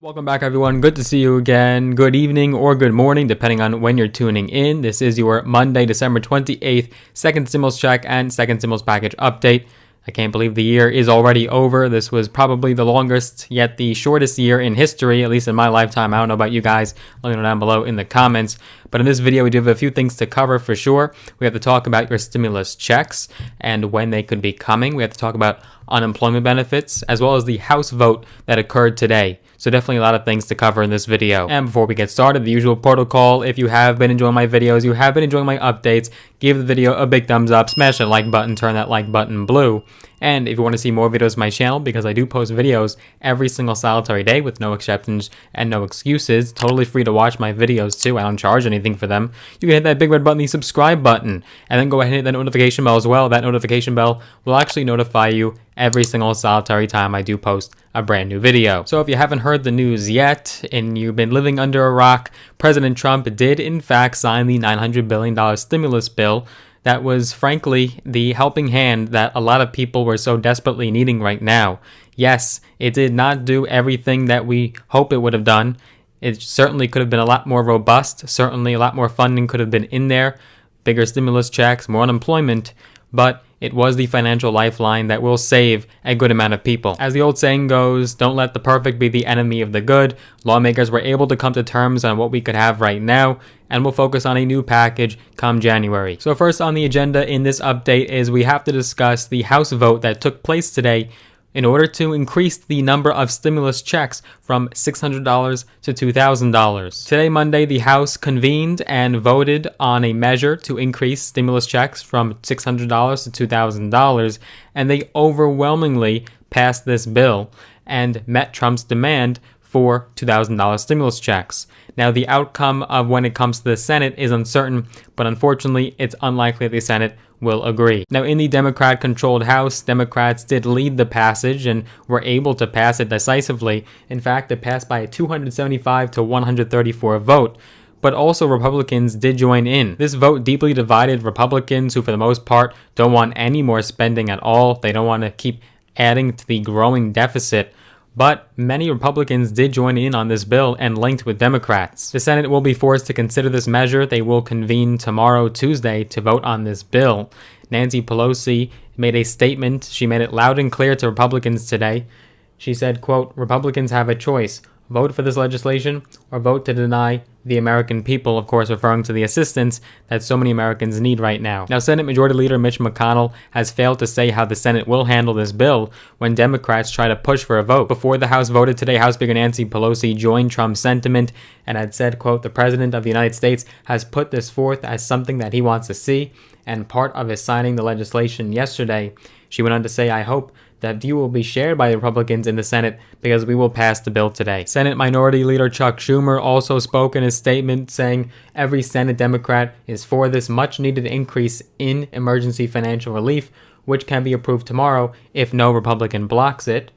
Welcome back, everyone. Good to see you again. Good evening or good morning, depending on when you're tuning in. This is your Monday, December 28th, second stimulus check and second stimulus package update. I can't believe the year is already over. This was probably the longest, yet the shortest year in history, at least in my lifetime. I don't know about you guys. Let me know down below in the comments. But in this video, we do have a few things to cover for sure. We have to talk about your stimulus checks and when they could be coming. We have to talk about unemployment benefits, as well as the House vote that occurred today. So definitely a lot of things to cover in this video. And before we get started, the usual protocol: if you have been enjoying my videos, you have been enjoying my updates, give the video a big thumbs up, smash that like button, turn that like button blue. And if you want to see more videos on my channel, because I do post videos every single solitary day with no exceptions and no excuses, totally free to watch my videos too. I don't charge anything for them. You can hit that big red button, the subscribe button, and then go ahead and hit that notification bell as well. That notification bell will actually notify you every single solitary time I do post a brand new video. So if you haven't heard the news yet and you've been living under a rock, President Trump did in fact sign the $900 billion stimulus bill. That was frankly the helping hand that a lot of people were so desperately needing right now. Yes, it did not do everything that we hope it would have done. It certainly could have been a lot more robust. Certainly a lot more funding could have been in there. Bigger stimulus checks, more unemployment. But it was the financial lifeline that will save a good amount of people. As the old saying goes, don't let the perfect be the enemy of the good. Lawmakers were able to come to terms on what we could have right now, and we'll focus on a new package come January. So first on the agenda in this update is we have to discuss the House vote that took place today in order to increase the number of stimulus checks from $600 to $2,000. Today, Monday, the House convened and voted on a measure to increase stimulus checks from $600 to $2,000, and they overwhelmingly passed this bill and met Trump's demand for $2,000 stimulus checks. Now, the outcome of when it comes to the Senate is uncertain, but unfortunately, it's unlikely the Senate will agree. Now, in the Democrat-controlled House, Democrats did lead the passage and were able to pass it decisively. In fact, it passed by a 275 to 134 vote. But also Republicans did join in. This vote deeply divided Republicans who, for the most part, don't want any more spending at all. They don't want to keep adding to the growing deficit. But many Republicans did join in on this bill and linked with Democrats. The Senate will be forced to consider this measure. They will convene tomorrow, Tuesday, to vote on this bill. Nancy Pelosi made a statement. She made it loud and clear to Republicans today. She said, quote, "Republicans have a choice. Vote for this legislation or vote to deny the American people," of course referring to the assistance that so many Americans need right now. Now, Senate Majority Leader Mitch McConnell has failed to say how the Senate will handle this bill when Democrats try to push for a vote. Before the House voted today, House Speaker Nancy Pelosi joined Trump's sentiment and had said, quote, "The President of the United States has put this forth as something that he wants to see, and part of his signing the legislation yesterday." She went on to say, "I hope that view will be shared by the Republicans in the Senate because we will pass the bill today." Senate Minority Leader Chuck Schumer also spoke in his statement saying every Senate Democrat is for this much-needed increase in emergency financial relief, which can be approved tomorrow if no Republican blocks it.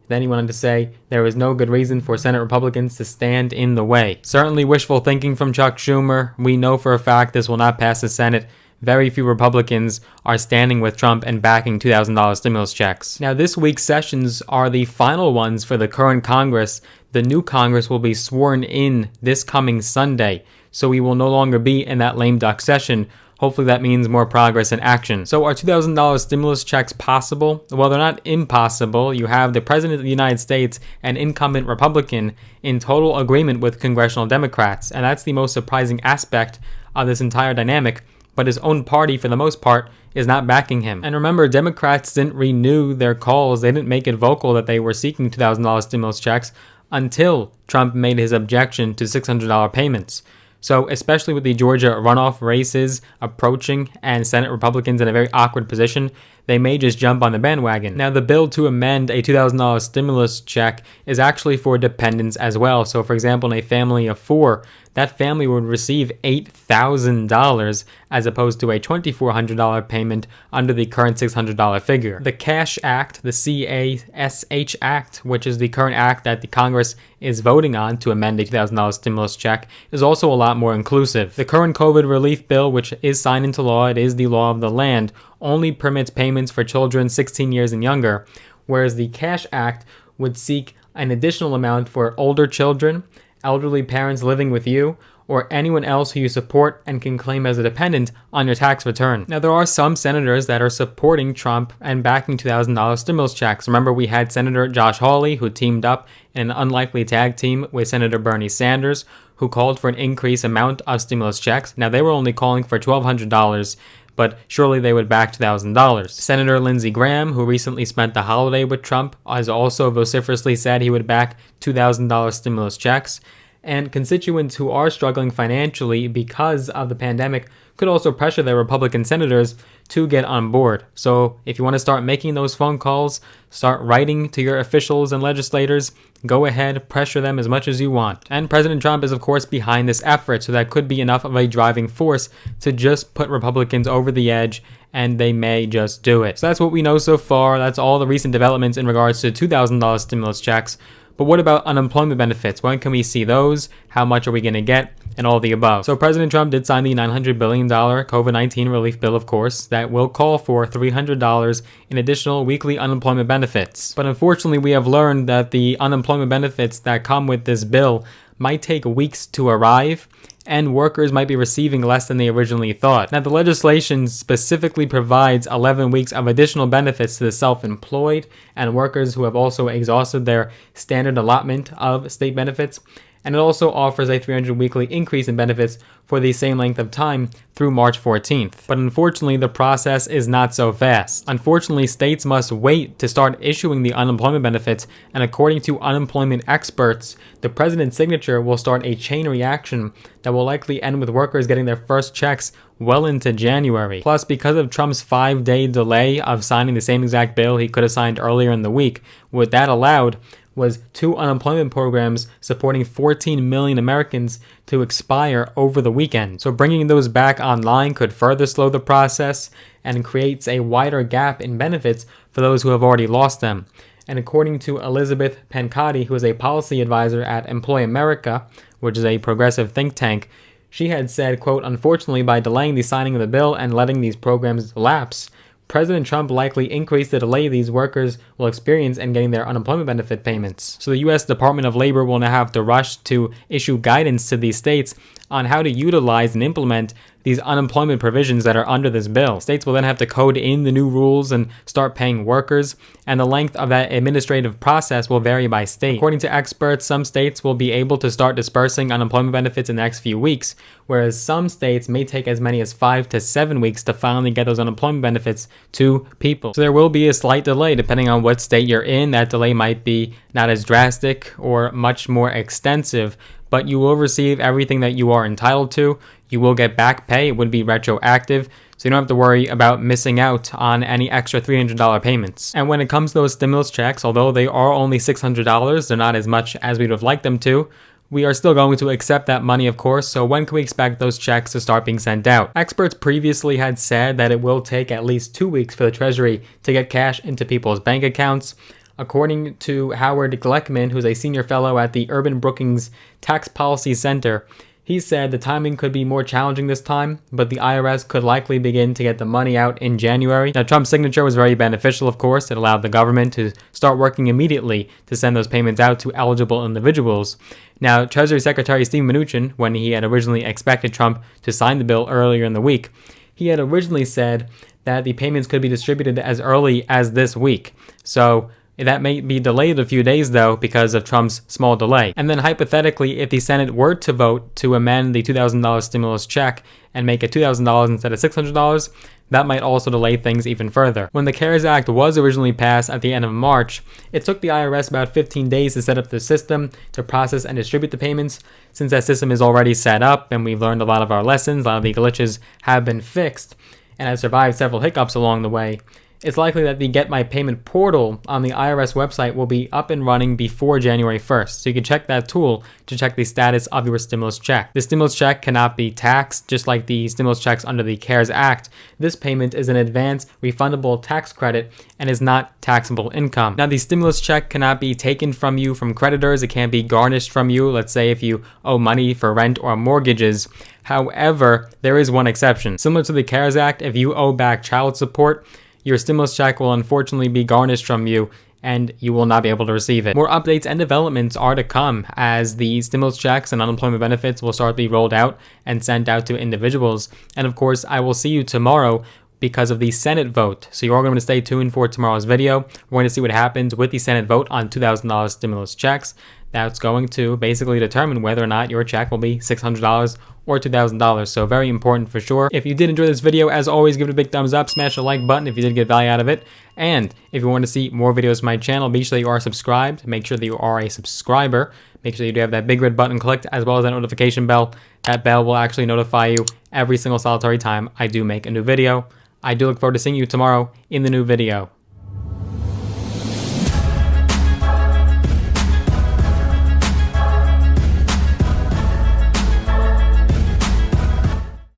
Then he went on to say there is no good reason for Senate Republicans to stand in the way. Certainly wishful thinking from Chuck Schumer. We know for a fact this will not pass the Senate. Very few Republicans are standing with Trump and backing $2,000 stimulus checks. Now, this week's sessions are the final ones for the current Congress. The new Congress will be sworn in this coming Sunday, so we will no longer be in that lame duck session. Hopefully that means more progress and action. So are $2,000 stimulus checks possible? Well, they're not impossible. You have the President of the United States, an incumbent Republican, in total agreement with congressional Democrats, and that's the most surprising aspect of this entire dynamic. But his own party, for the most part, is not backing him. And remember, Democrats didn't renew their calls. They didn't make it vocal that they were seeking $2,000 stimulus checks until Trump made his objection to $600 payments. So especially with the Georgia runoff races approaching and Senate Republicans in a very awkward position, they may just jump on the bandwagon. Now, the bill to amend a $2,000 stimulus check is actually for dependents as well. So for example, in a family of 4, that family would receive $8,000 as opposed to a $2,400 payment under the current $600 figure. The CASH Act, the CASH Act, which is the current act that the Congress is voting on to amend a $2,000 stimulus check, is also a lot more inclusive. The current COVID relief bill, which is signed into law, it is the law of the land, only permits payments for children 16 years and younger, whereas the CASH Act would seek an additional amount for older children, elderly parents living with you, or anyone else who you support and can claim as a dependent on your tax return. Now, there are some senators that are supporting Trump and backing $2,000 stimulus checks. Remember, we had Senator Josh Hawley, who teamed up in an unlikely tag team with Senator Bernie Sanders, who called for an increased amount of stimulus checks. Now, they were only calling for $1,200, but surely they would back $2,000. Senator Lindsey Graham, who recently spent the holiday with Trump, has also vociferously said he would back $2,000 stimulus checks. And constituents who are struggling financially because of the pandemic could also pressure their Republican senators to get on board. So if you want to start making those phone calls, start writing to your officials and legislators, go ahead, pressure them as much as you want. And President Trump is, of course, behind this effort, so that could be enough of a driving force to just put Republicans over the edge, and they may just do it. So that's what we know so far. That's all the recent developments in regards to $2,000 stimulus checks. But what about unemployment benefits? When can we see those? How much are we going to get? And all the above. So President Trump did sign the $900 billion COVID-19 relief bill, of course, that will call for $300 in additional weekly unemployment benefits. But unfortunately, we have learned that the unemployment benefits that come with this bill might take weeks to arrive, and workers might be receiving less than they originally thought. Now, the legislation specifically provides 11 weeks of additional benefits to the self-employed and workers who have also exhausted their standard allotment of state benefits, and it also offers a 300 weekly increase in benefits for the same length of time through March 14th. But unfortunately, the process is not so fast. Unfortunately, states must wait to start issuing the unemployment benefits, and according to unemployment experts, the president's signature will start a chain reaction that will likely end with workers getting their first checks well into January. Plus, because of Trump's 5-day delay of signing the same exact bill he could have signed earlier in the week, what that allowed was 2 unemployment programs supporting 14 million Americans to expire over the weekend. So bringing those back online could further slow the process and creates a wider gap in benefits for those who have already lost them. And according to Elizabeth Pancati, who is a policy advisor at Employ America, which is a progressive think tank, she had said, quote, "Unfortunately, by delaying the signing of the bill and letting these programs lapse, President Trump likely increased the delay these workers will experience in getting their unemployment benefit payments." So the U.S. Department of Labor will now have to rush to issue guidance to these states on how to utilize and implement these unemployment provisions that are under this bill. States will then have to code in the new rules and start paying workers, and the length of that administrative process will vary by state. According to experts, some states will be able to start dispersing unemployment benefits in the next few weeks, whereas some states may take as many as 5 to 7 weeks to finally get those unemployment benefits to people. So there will be a slight delay depending on what state you're in. That delay might be not as drastic or much more extensive, but you will receive everything that you are entitled to. You will get back pay. It would be retroactive, so you don't have to worry about missing out on any extra $300 payments. And when it comes to those stimulus checks, although they are only $600, they're not as much as we'd have liked them to, we are still going to accept that money, of course, so when can we expect those checks to start being sent out? Experts previously had said that it will take at least 2 weeks for the Treasury to get cash into people's bank accounts. According to Howard Gleckman, who's a senior fellow at the Urban Brookings Tax Policy Center, he said the timing could be more challenging this time, but the IRS could likely begin to get the money out in January. Now, Trump's signature was very beneficial, of course. It allowed the government to start working immediately to send those payments out to eligible individuals. Now, Treasury Secretary Steve Mnuchin, when he had originally expected Trump to sign the bill earlier in the week, he had originally said that the payments could be distributed as early as this week. So that may be delayed a few days, though, because of Trump's small delay. And then hypothetically, if the Senate were to vote to amend the $2,000 stimulus check and make it $2,000 instead of $600, that might also delay things even further. When the CARES Act was originally passed at the end of March, it took the IRS about 15 days to set up the system to process and distribute the payments. Since that system is already set up and we've learned a lot of our lessons, a lot of the glitches have been fixed, and have survived several hiccups along the way, it's likely that the Get My Payment portal on the IRS website will be up and running before January 1st. So you can check that tool to check the status of your stimulus check. The stimulus check cannot be taxed, just like the stimulus checks under the CARES Act. This payment is an advance refundable tax credit and is not taxable income. Now, the stimulus check cannot be taken from you from creditors. It can't be garnished from you. Let's say if you owe money for rent or mortgages. However, there is one exception. Similar to the CARES Act, if you owe back child support, your stimulus check will unfortunately be garnished from you and you will not be able to receive it. More updates and developments are to come as the stimulus checks and unemployment benefits will start to be rolled out and sent out to individuals. And of course, I will see you tomorrow because of the Senate vote. So you're all going to stay tuned for tomorrow's video. We're going to see what happens with the Senate vote on $2,000 stimulus checks. That's going to basically determine whether or not your check will be $600 or $2,000. So very important for sure. If you did enjoy this video, as always, give it a big thumbs up, smash the like button if you did get value out of it. And if you want to see more videos from my channel, be sure that you are subscribed. Make sure that you are a subscriber. Make sure you do have that big red button clicked, as well as that notification bell. That bell will actually notify you every single solitary time I do make a new video. I do look forward to seeing you tomorrow in the new video.